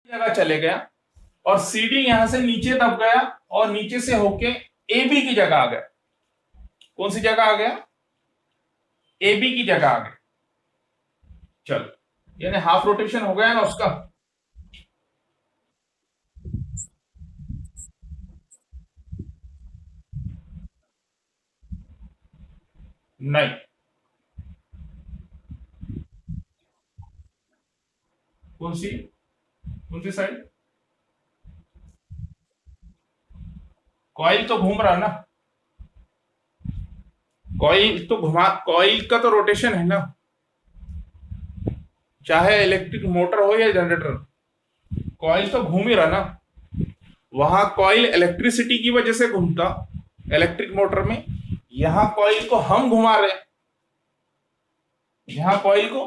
जगह चले गया और CD यहां से नीचे दब गया और नीचे से होके AB की जगह आ गया। कौन सी जगह आ गया? AB की जगह आ गया। चलो, यानी हाफ रोटेशन हो गया ना उसका। नहीं, कौन सी? कौन सी साइड? कॉइल तो घूम रहा ना। कॉइल तो घुमा, कॉइल का तो रोटेशन है ना, चाहे इलेक्ट्रिक मोटर हो या जनरेटर, कॉइल तो घूम ही रहा ना। वहां कॉइल इलेक्ट्रिसिटी की वजह से घूमता इलेक्ट्रिक मोटर में, यहां कॉइल को हम घुमा रहे हैं। यहां कॉइल को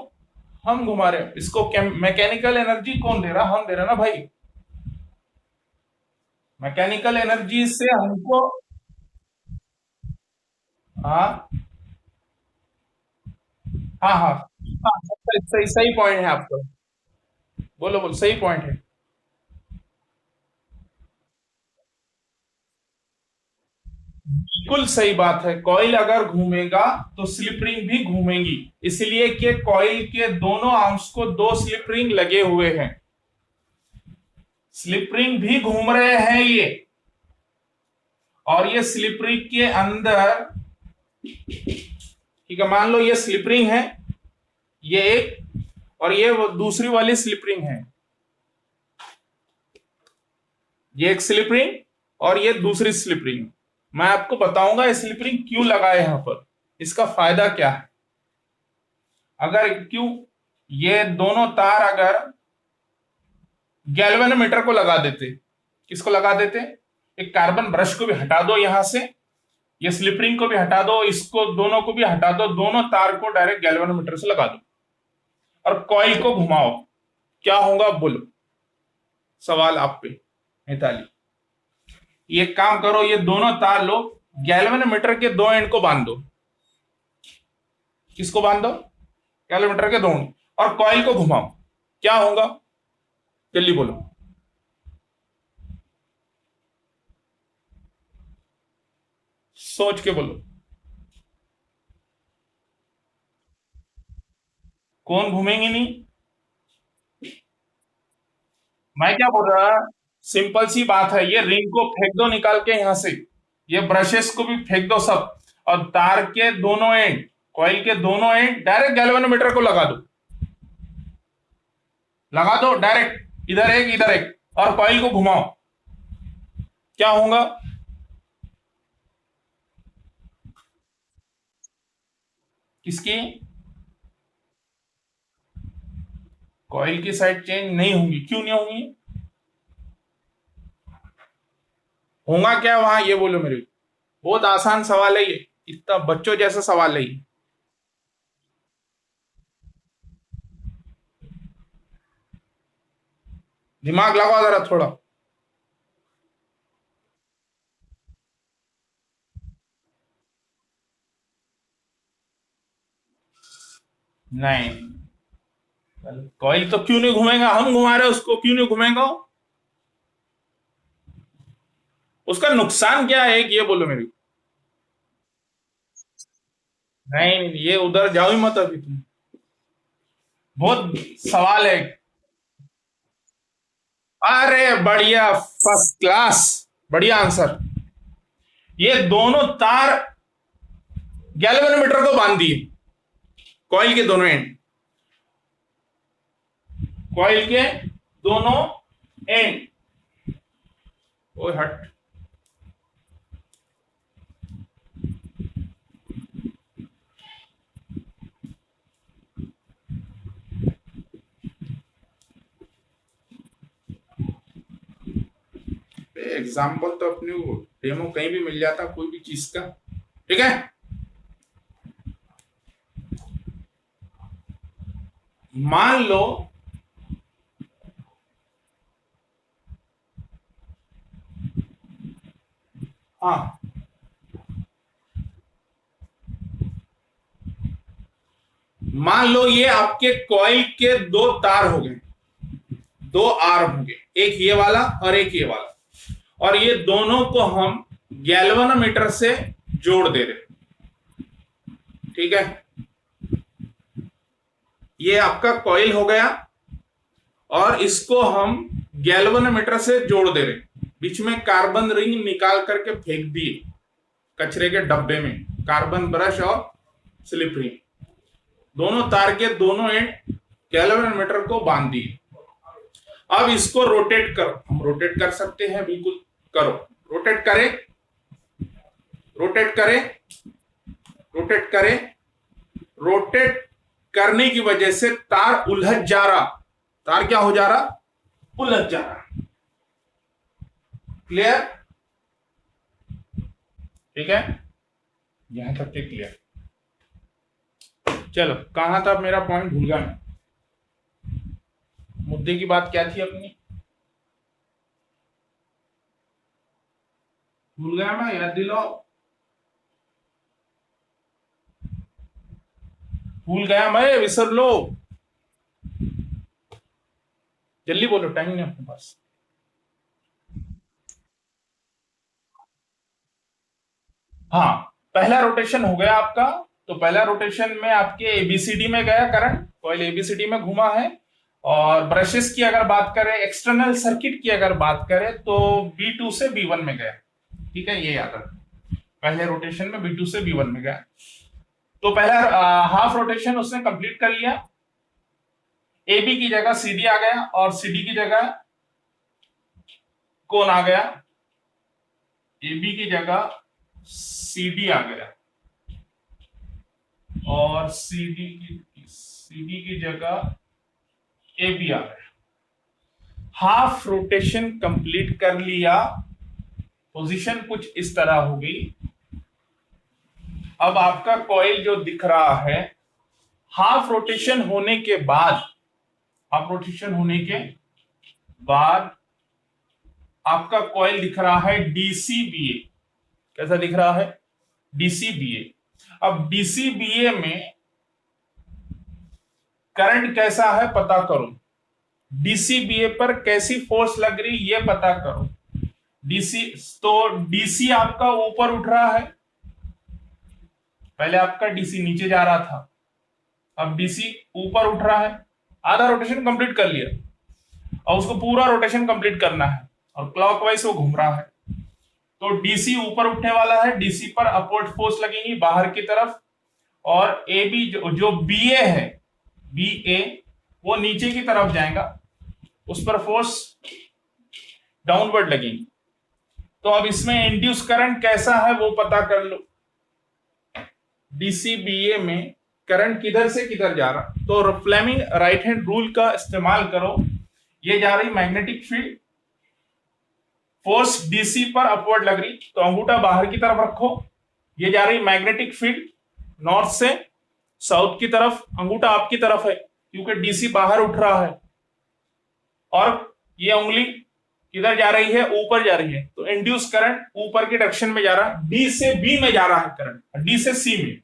हम घुमा रहे हैं। इसको मैकेनिकल एनर्जी कौन दे रहा? हम दे रहे ना भाई। मैकेनिकल एनर्जी से हमको, हाँ हाँ हाँ हाँ, सही सही सही पॉइंट है आपका। बोलो बोलो, सही पॉइंट है। बिल्कुल सही बात है। कॉइल अगर घूमेगा तो स्लिप रिंग भी घूमेंगी, इसलिए कि कॉइल के दोनों आर्म्स को दो स्लिप रिंग लगे हुए हैं। स्लिप रिंग भी घूम रहे हैं ये, और ये स्लिप रिंग के अंदर, ठीक है, मान लो ये स्लिप रिंग है, ये एक, और ये वो दूसरी वाली स्लिप रिंग है। ये एक स्लिप रिंग और ये दूसरी स्लिप रिंग। मैं आपको बताऊंगा ये स्लिप रिंग क्यों लगाए यहां पर, इसका फायदा क्या है। अगर क्यों ये दोनों तार अगर गैल्वेनोमीटर को लगा देते, किसको लगा देते? एक कार्बन ब्रश को भी हटा दो यहां से, ये स्लिप रिंग को भी हटा दो, इसको दोनों को भी हटा दो, दोनों तार को डायरेक्ट गैल्वेनोमीटर से लगा दो और कॉइल को घुमाओ, क्या होगा बोलो? सवाल आप पे मिताली। ये काम करो, ये दोनों तार लो, गैल्वेनोमीटर के दो एंड को बांध दो। किसको बांध दो? गैल्वेनोमीटर के दो एंड, और कॉइल को घुमाओ, क्या होगा? जल्दी बोलो। सोच के बोलो। कौन घूमेंगे नहीं? मैं क्या बोल रहा, सिंपल सी बात है, ये रिंग को फेंक दो निकाल के यहां से, ये ब्रशेस को भी फेंक दो सब, और तार के दोनों एंड, कॉइल के दोनों एंड डायरेक्ट गैल्वेनोमीटर को लगा दो। लगा दो डायरेक्ट, इधर एक, और कॉइल को घुमाओ, क्या होगा? किसकी? कॉइल की साइड चेंज नहीं होंगी। क्यों नहीं होंगी? होगा क्या वहां, ये बोलो मेरे को। बहुत आसान सवाल है ये, इतना बच्चों जैसा सवाल है ये। दिमाग लगाओ जरा थोड़ा। नहीं, कॉइल तो क्यों नहीं घूमेगा? हम घुमा रहे उसको, क्यों नहीं घूमेगा? उसका नुकसान क्या है ये बोलो मेरे को। नहीं नहीं, ये उधर जाओ ही मत अभी तुम। बहुत सवाल है। अरे बढ़िया, फर्स्ट क्लास, बढ़िया आंसर। ये दोनों तार गैल्वेनोमीटर को बांध दिए, कॉइल के दोनों एंड, कॉइल के दोनों एंड। ओए हट। एग्जाम्पल तो अपने डेमो कहीं भी मिल जाता कोई भी चीज का, ठीक है। मान लो हाँ, मान लो ये आपके कॉइल के दो तार हो गए, दो आर्म होंगे, एक ये वाला और एक ये वाला, और ये दोनों को हम गैल्वेनोमीटर से जोड़ दे रहे। ठीक है, ये आपका कॉइल हो गया और इसको हम गैल्वेनोमीटर से जोड़ दे रहे। बीच में कार्बन रिंग निकाल करके फेंक दिए कचरे के डब्बे में, कार्बन ब्रश और स्लिप रिंग, दोनों तार के दोनों एंड गैल्वेनोमीटर को बांध दिए। अब इसको रोटेट करो, हम रोटेट कर सकते हैं, बिल्कुल करो, रोटेट करें, रोटेट करें, रोटेट करें। रोटेट करने की वजह से तार उलझ जा रहा, तार क्या हो जा रहा, उलझ जा रहा। क्लियर? ठीक है, यहां तक के क्लियर। चलो, कहां था मेरा पॉइंट, भूल गया मैं। मुद्दे की बात क्या थी अपनी, भूल गया मैं, याद दिलाओ। भूल गया मैं, विसर लो, जल्दी बोलो, टाइम नहीं अपने पास। हाँ, पहला रोटेशन हो गया आपका। तो पहला रोटेशन में आपके एबीसीडी में गया करंट, कॉइल एबीसीडी में घुमा है। और ब्रशेस की अगर बात करें, एक्सटर्नल सर्किट की अगर बात करें, तो B2 से B1 में गया। ठीक है, ये याद रखना, पहले रोटेशन में B2 से B1 में गया। तो पहला हाफ रोटेशन उसने कंप्लीट कर लिया। AB की जगह CD आ गया और CD की जगह कौन आ गया, AB की जगह CD आ गया और CD की जगह AB आ गया। हाफ रोटेशन कंप्लीट कर लिया, पोजीशन कुछ इस तरह हो गई। अब आपका कॉइल जो दिख रहा है, हाफ रोटेशन होने के बाद, हाफ रोटेशन होने के बाद आपका कॉइल दिख रहा है DCBA। कैसा दिख रहा है, DCBA। अब DCBA में करंट कैसा है पता करो, DCBA पर कैसी फोर्स लग रही ये पता करो। तो DC आपका ऊपर उठ रहा है, पहले आपका DC नीचे जा रहा था, अब DC ऊपर उठ रहा है। आधा रोटेशन कंप्लीट कर लिया और उसको पूरा रोटेशन कंप्लीट करना है और क्लॉकवाइज वो घूम रहा है। तो DC ऊपर उठने वाला है, DC पर अपवर्ड फोर्स लगेगी बाहर की तरफ, और AB जो BA है, BA वो नीचे की तरफ जाएगा, उस पर फोर्स डाउनवर्ड लगेगी। तो अब इसमें इंड्यूस करंट कैसा है वो पता कर लो। DCBA में करंट किधर से किधर जा रहा, तो फ्लेमिंग राइट हैंड रूल का इस्तेमाल करो। ये जा रही मैग्नेटिक फील्ड, फोर्स DC पर अपवर्ड लग रही, तो अंगूठा बाहर की तरफ रखो। ये जा रही मैग्नेटिक फील्ड नॉर्थ से साउथ की तरफ, अंगूठा आपकी तरफ है क्योंकि DC बाहर उठ रहा है, और ये उंगली किधर जा रही है, ऊपर जा रही है। तो इंड्यूस करंट ऊपर की डायरेक्शन में जा रहा है, D से B में जा रहा है करंट, D से C में,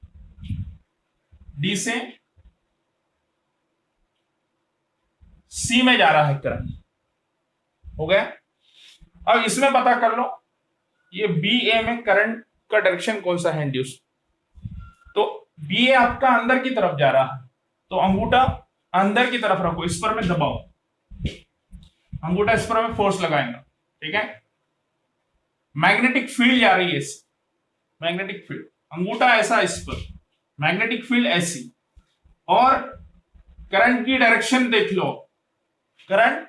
D से C में जा रहा है करंट। हो गया? अब इसमें पता कर लो ये BA में करंट का डायरेक्शन कौन सा है इंड्यूस। तो BA आपका अंदर की तरफ जा रहा है, तो अंगूठा अंदर की तरफ रखो, इस पर में दबाओ, अंगूठा इस पर में फोर्स लगाएगा। ठीक है, मैग्नेटिक फील्ड जा रही है, मैग्नेटिक फील्ड, अंगूठा ऐसा इस पर, मैग्नेटिक फील्ड ऐसी, और करंट की डायरेक्शन देख लो, करंट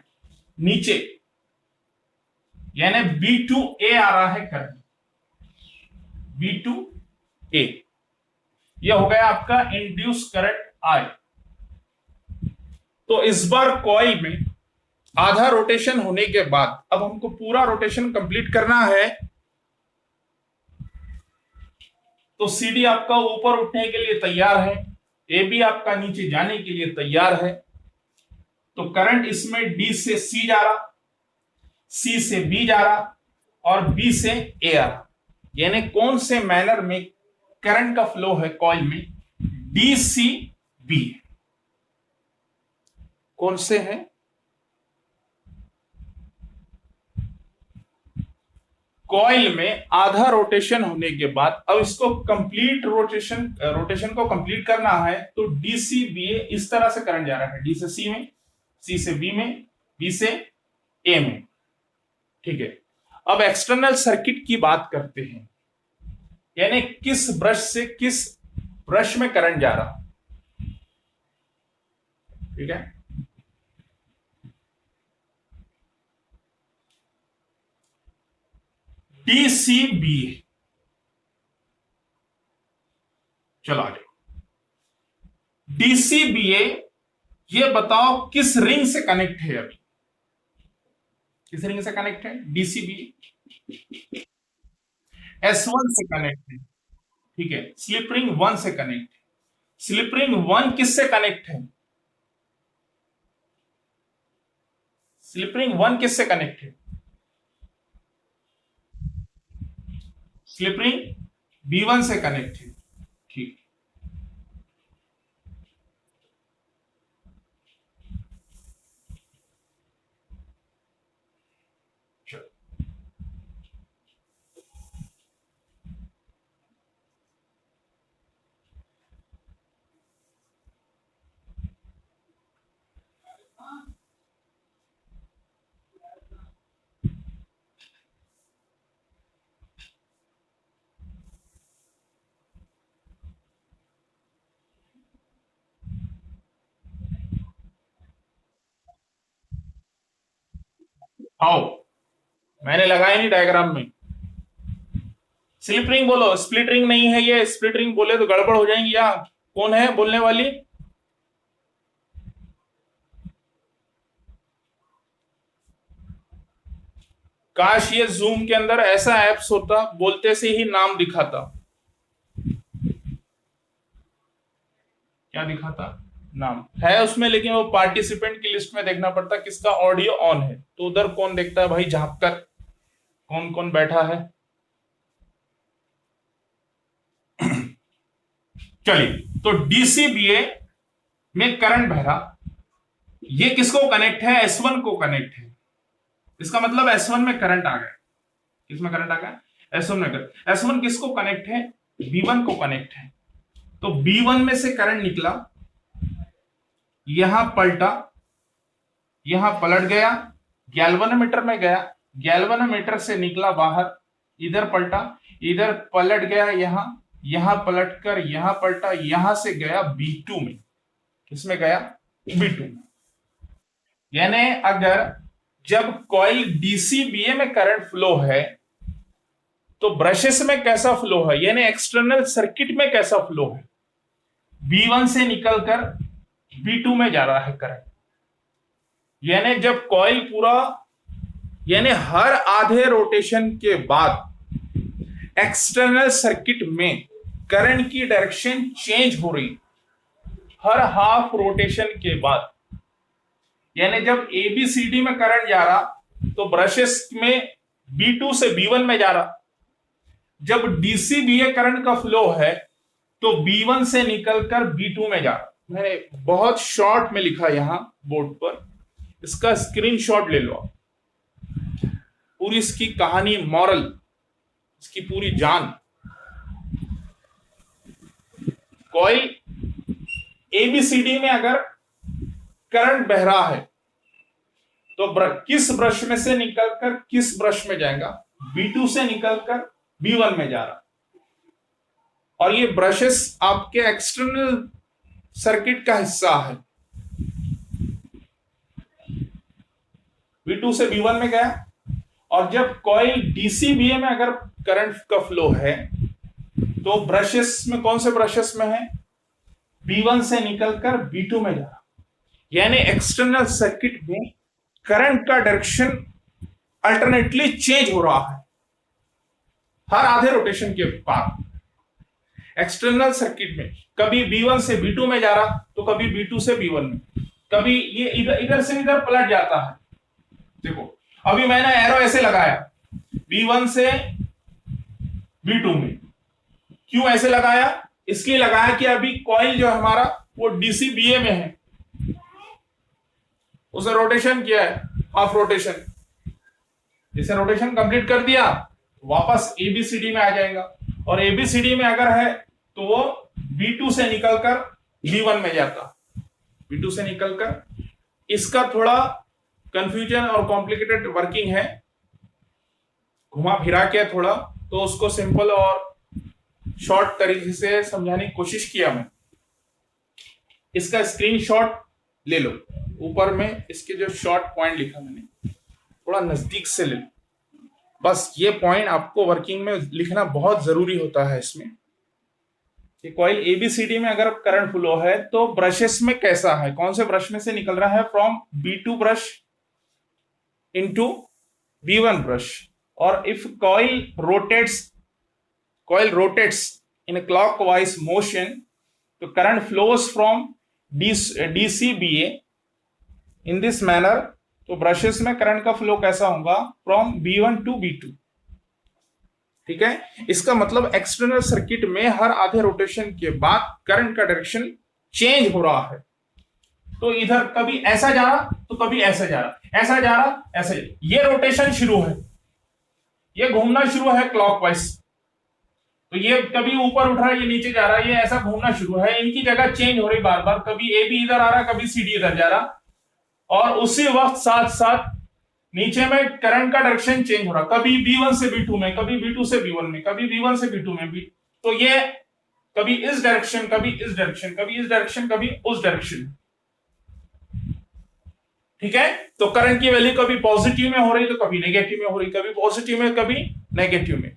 नीचे, यानी B2A आ रहा है करंट, B2A। यह हो गया आपका इंड्यूस करंट I। तो इस बार कॉइल में आधा रोटेशन होने के बाद अब हमको पूरा रोटेशन कंप्लीट करना है। तो CD आपका ऊपर उठने के लिए तैयार है, AB आपका नीचे जाने के लिए तैयार है। तो करंट इसमें D से C जा रहा, C से B जा रहा और B से A आ रहा। यानी कौन से मैनर में करंट का फ्लो है कॉइल में, DCB। कौन से है, कॉइल में आधा रोटेशन होने के बाद अब इसको कंप्लीट रोटेशन को कंप्लीट करना है, तो डीसीबीए इस तरह से करंट जा रहा है, डी से सी में, सी से बी में, बी से ए में। ठीक है, अब एक्सटर्नल सर्किट की बात करते हैं, यानी किस ब्रश से किस ब्रश में करंट जा रहा। ठीक है, डीसीबीए, चलो आ जाओ। डीसीबीए ये बताओ किस रिंग से कनेक्ट है, अभी किस रिंग से कनेक्ट है? डीसीबीए S1 से कनेक्ट है। ठीक है, स्लिप रिंग 1 से कनेक्ट है। स्लिप रिंग 1 किससे कनेक्ट है? स्लिप रिंग 1 किससे कनेक्ट है? स्लिप रिंग B1 से कनेक्ट है। ठीक, आओ, मैंने लगाया नहीं डायग्राम में। स्लिप रिंग बोलो, स्प्लिट रिंग नहीं है ये। स्प्लिट रिंग बोले तो गड़बड़ हो जाएंगी। यहाँ कौन है बोलने वाली? काश ये जूम के अंदर ऐसा एप्स होता, बोलते से ही नाम दिखाता। क्या दिखाता? नाम है उसमें, लेकिन वो पार्टिसिपेंट की लिस्ट में देखना पड़ता किसका ऑडियो ऑन है। तो उधर कौन देखता है भाई झांक कर कौन कौन बैठा है? चलिए, तो डीसीबीए में करंट बह रहा, ये किसको कनेक्ट है? S1 को कनेक्ट है। इसका मतलब S1 में करंट आ गया। किसमें करंट आ गया? S1 में करंट। S1 किसको कनेक्ट है? B1 को कनेक्ट है। तो B1 में से करंट निकला, यहां पलटा, यहां पलट गया, गैल्वेनोमीटर में गया, गैल्वेनोमीटर से निकला बाहर, इधर पलटा, इधर पलट गया, यहां पलट कर यहां पलटा, यहां से गया B2 में। किसमें गया? B2 में। यानी अगर जब कॉइल डीसीबीए में करंट फ्लो है तो ब्रशेस में कैसा फ्लो है, यानी एक्सटर्नल सर्किट में कैसा फ्लो है? B1 से निकलकर B2 में जा रहा है करंट। यानी जब कॉइल पूरा, यानी हर आधे रोटेशन के बाद एक्सटर्नल सर्किट में करंट की डायरेक्शन चेंज हो रही, हर हाफ रोटेशन के बाद। यानी जब ABCD में करंट जा रहा तो ब्रशेस में B2 से B1 में जा रहा। जब डीसीबीए करंट का फ्लो है तो B1 से निकलकर B2 में जा रहा। मैंने बहुत शॉर्ट में लिखा यहां बोर्ड पर, इसका स्क्रीनशॉट ले लो आप। पूरी इसकी कहानी, मॉरल, इसकी पूरी जान। कॉइल ABCD में अगर करंट बह रहा है तो किस ब्रश में से निकलकर किस ब्रश में जाएगा? B2 से निकलकर B1 में जा रहा। और ये ब्रशेस आपके एक्सटर्नल सर्किट का हिस्सा है। B2 से B1 में गया, और जब कॉइल डीसीबीए में अगर करंट का फ्लो है तो ब्रशेस में, कौन से ब्रशेस में है? B1 से निकलकर B2 में जा रहा। यानी एक्सटर्नल सर्किट में करंट का डायरेक्शन अल्टरनेटली चेंज हो रहा है हर आधे रोटेशन के बाद। एक्सटर्नल सर्किट में कभी B1 से B2 में जा रहा, तो कभी B2 से B1 में, कभी ये इधर से इधर पलट जाता है। देखो अभी मैंने एरो ऐसे लगाया, B1 से B2 में। क्यों ऐसे लगाया? इसलिए लगाया कि अभी कॉइल जो हमारा वो डीसीबीए में है, उसे रोटेशन किया है, हाफ रोटेशन। इसे रोटेशन कंप्लीट कर दिया वापस एबीसीडी में आ जाएगा, और एबीसीडी में अगर है तो वो B2 से निकलकर B1 में जाता, B2 से निकलकर। इसका थोड़ा कंफ्यूजन और कॉम्प्लिकेटेड वर्किंग है, घुमा फिरा के थोड़ा, तो उसको सिंपल और शॉर्ट तरीके से समझाने की कोशिश किया मैं। इसका स्क्रीनशॉट ले लो, ऊपर में इसके जो शॉर्ट पॉइंट लिखा मैंने, थोड़ा नजदीक से ले लो। बस ये पॉइंट आपको वर्किंग में लिखना बहुत जरूरी होता है इसमें कि कॉइल एबीसीडी में अगर करंट फ्लो है तो ब्रशेस में कैसा है, कौन से ब्रश में से निकल रहा है, from B2 brush into B1 brush. और if coil rotates in a clockwise motion, तो current flows from DCBA in this manner। तो ब्रशेस में करंट का फ्लो कैसा होगा, फ्रॉम B1 टू B2। ठीक है, इसका मतलब एक्सटर्नल सर्किट में हर आधे रोटेशन के बाद करंट का डायरेक्शन चेंज हो रहा है। तो इधर कभी ऐसा जा रहा तो कभी ऐसा जा रहा, ऐसा जा रहा ऐसा जा रहा। ये रोटेशन शुरू है, ये घूमना शुरू है क्लॉकवाइज, तो ये कभी ऊपर उठ रहा है, ये नीचे जा रहा है, ये ऐसा घूमना शुरू है। इनकी जगह चेंज हो रही बार बार, कभी ए भी इधर आ रहा, कभी सी डी इधर जा रहा, और उसी वक्त साथ साथ नीचे में करंट का डायरेक्शन चेंज हो रहा, कभी B1 से B2 में, कभी B2 से B1 में, कभी B1 से B2 में भी। तो ये कभी इस डायरेक्शन, कभी इस डायरेक्शन, कभी इस डायरेक्शन, कभी उस डायरेक्शन। ठीक है, तो करंट की वैल्यू कभी पॉजिटिव में हो रही तो कभी नेगेटिव में हो रही, कभी पॉजिटिव में कभी नेगेटिव में,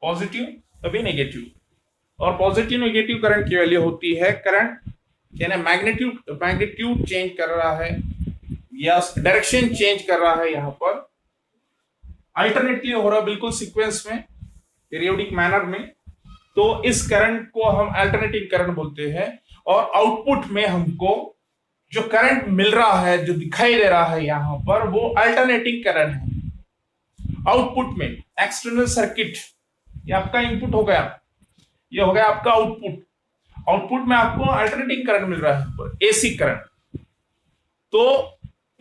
पॉजिटिव कभी नेगेटिव। और पॉजिटिव नेगेटिव करंट की वैल्यू होती है, करंट यानी मैग्नीट्यूड चेंज कर रहा है या डायरेक्शन चेंज कर रहा है, यहां पर अल्टरनेटली हो रहा है, बिल्कुल सीक्वेंस में, पीरियोडिक मैनर में। तो इस करंट को हम अल्टरनेटिंग करंट बोलते हैं। और आउटपुट में हमको जो करंट मिल रहा है, जो दिखाई दे रहा है यहां पर, वो अल्टरनेटिंग करंट है। आउटपुट में एक्सटर्नल सर्किट, ये आपका इनपुट हो गया, ये हो गया आपका आउटपुट। आउटपुट में आपको अल्टरनेटिंग करंट मिल रहा है, एसी करंट। तो